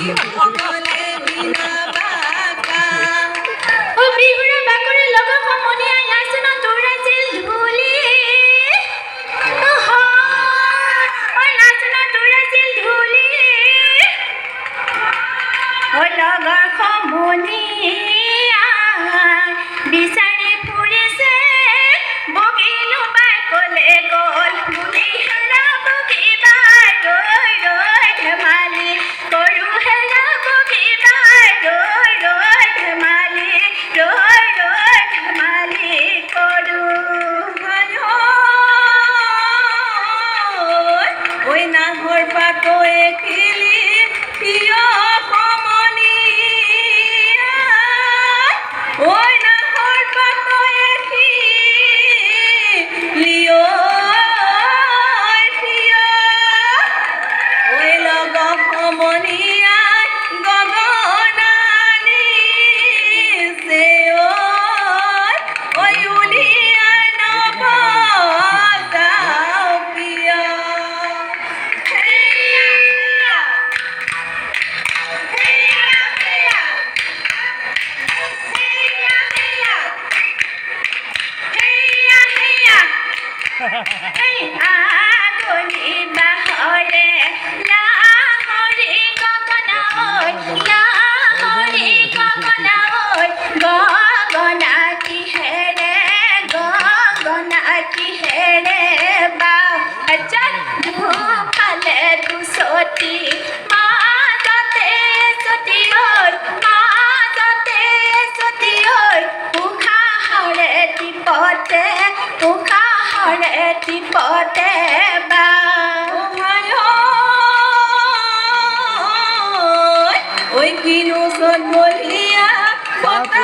সকলে বিনা বাকা ও বিহুৰে বাকৰে লগ সমনীয়া লাচন তোৰাছিল ধূলি ও লাচন তোৰাছিল ধূলি ও লগৰ সমনীয়া বিচাৰি ফুৰিছে বগিলো বাই কলে গ'ল বুলি হেৰা বগিবাই ৰৈ ৰৈ ধেমালি কৰো হেৰা বগিবাই ৰৈ ৰৈ ধেমালি ৰৈ ৰৈ ধেমালি কৰো ঐ নাহৰ পাতয়ে খিলি প্ৰিয় সমনীয়া ঐ নাহৰ পাতয়ে খিলি প্ৰিয় ঐ লগ সমনীয়াই গগনানিছে ঐ উলিয়াই নবজাও প্ৰিয় আগুনি বাহৰে লাহৰি গগনা ঐ লাহৰি গগনা ঐ গগনা কিহেৰে বাও চল দুফালে দুচটি মাজতে চটি ঐ উশাহৰে টিপতে বা ঐ কিনো চত বলিয়া কথা